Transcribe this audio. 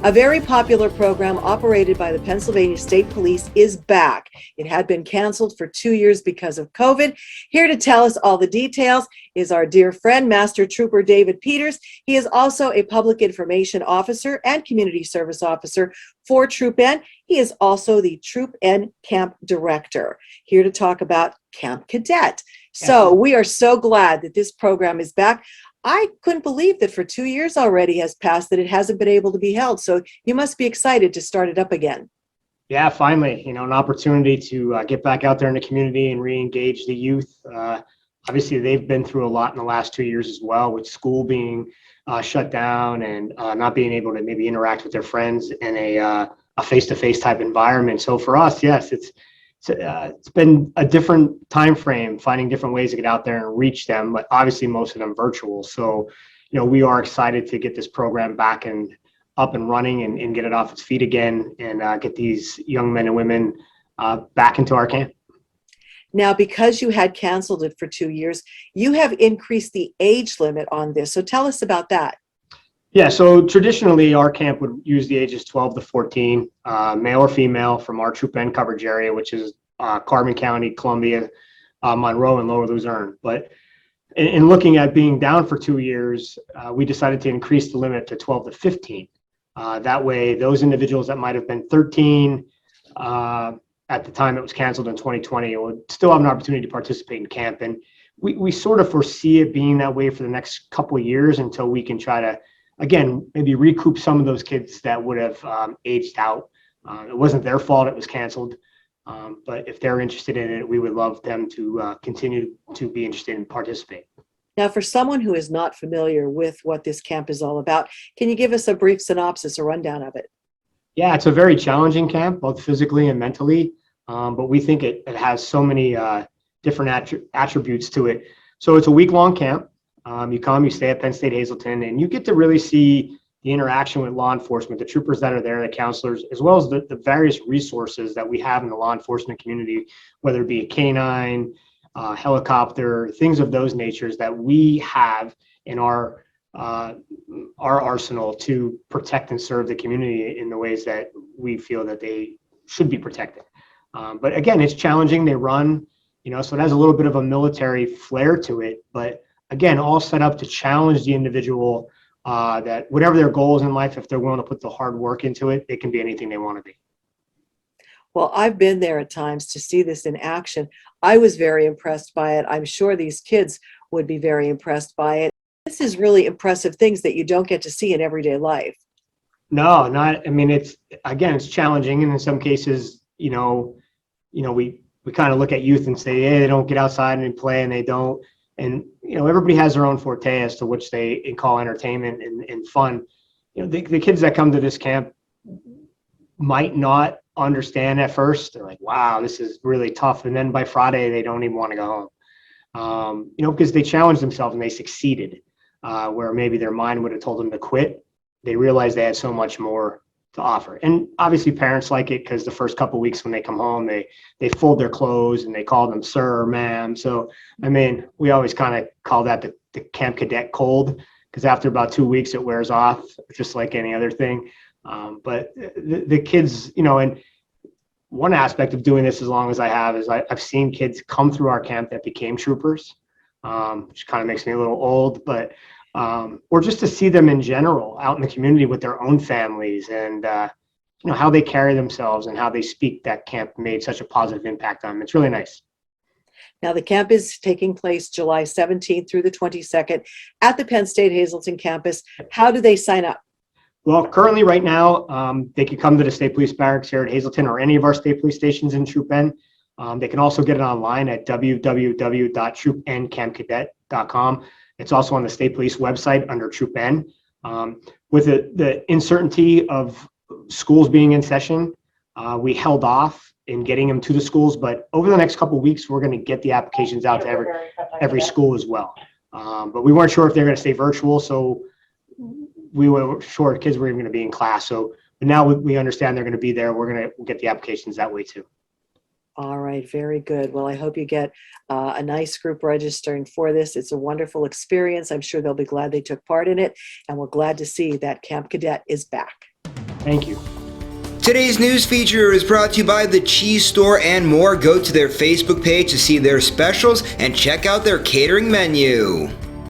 A very popular program operated by the Pennsylvania State Police is back. It had been canceled for 2 years because of COVID. Here to tell us all the details is our dear friend, Master Trooper David Peters. He is also a public information officer and community service officer for Troop N. He is also the Troop N camp director. Here to talk about Camp Cadet. So we are so glad that this program is back. I couldn't believe that for 2 years already has passed that it hasn't been able to be held. So you must be excited to start it up again. Yeah, finally, an opportunity to get back out there in the community and re-engage the youth. Obviously, they've been through a lot in the last 2 years as well, with school being shut down and not being able to maybe interact with their friends in a face-to-face type environment. So for us, yes, it's been a different time frame, finding different ways to get out there and reach them, but obviously most of them virtual. So, we are excited to get this program back and up and running and get it off its feet again and get these young men and women back into our camp. Now, because you had canceled it for 2 years, you have increased the age limit on this. So tell us about that. Yeah, so traditionally our camp would use the ages 12 to 14, male or female, from our Troop N coverage area, which is Carbon County, Columbia, Monroe, and Lower Luzerne. But in looking at being down for 2 years, we decided to increase the limit to 12 to 15. That way, those individuals that might have been 13 at the time it was canceled in 2020 would still have an opportunity to participate in camp. And we sort of foresee it being that way for the next couple of years until we can try to, again, maybe recoup some of those kids that would have aged out. It wasn't their fault it was canceled, but if they're interested in it, we would love them to continue to be interested and participate. Now, for someone who is not familiar with what this camp is all about, can you give us a brief synopsis or rundown of it? Yeah, it's a very challenging camp, both physically and mentally, but we think it has so many different attributes to it. So it's a week-long camp. You come, you stay at Penn State Hazleton, and you get to really see the interaction with law enforcement, the troopers that are there, the counselors, as well as the various resources that we have in the law enforcement community, whether it be a canine, helicopter, things of those natures that we have in our arsenal to protect and serve the community in the ways that we feel that they should be protected. But again, it's challenging. They run, so it has a little bit of a military flair to it, but again, all set up to challenge the individual, that whatever their goals in life, if they're willing to put the hard work into it, they can be anything they want to be. Well, I've been there at times to see this in action. I was very impressed by it. I'm sure these kids would be very impressed by it. This is really impressive things that you don't get to see in everyday life. No, it's challenging. And in some cases, we kind of look at youth and say, hey, they don't get outside and play, and they don't. And, everybody has their own forte as to which they call entertainment and fun. The kids that come to this camp might not understand at first. They're like, wow, this is really tough. And then by Friday, they don't even want to go home, because they challenged themselves and they succeeded, where maybe their mind would have told them to quit. They realized they had so much more to offer. And obviously parents like it because the first couple of weeks when they come home, they fold their clothes and they call them sir or ma'am. So, we always kind of call that the Camp Cadet cold, because after about 2 weeks, it wears off just like any other thing. But the kids, and one aspect of doing this as long as I have is I've seen kids come through our camp that became troopers, which kind of makes me a little old, but or just to see them in general out in the community with their own families and how they carry themselves and how they speak. That camp made such a positive impact on them. It's really nice. Now, the camp is taking place July 17th through the 22nd at the Penn State Hazleton campus. How do they sign up? Well, currently right now, they can come to the State Police Barracks here at Hazleton or any of our state police stations in Troop N. They can also get it online at www.troopncampcadet.com. It's also on the State Police website under Troop N. With the uncertainty of schools being in session, we held off in getting them to the schools, but over the next couple of weeks, we're going to get the applications out to every school as well. But we weren't sure if they're going to stay virtual, so we were sure kids were even going to be in class. So, but now we understand they're going to be there. We'll get the applications that way too. All right, very good. Well, I hope you get a nice group registering for this. It's a wonderful experience. I'm sure they'll be glad they took part in it, and we're glad to see that Camp Cadet is back. Thank you. Today's news feature is brought to you by the Cheese Store and more. Go to their Facebook page to see their specials and check out their catering menu.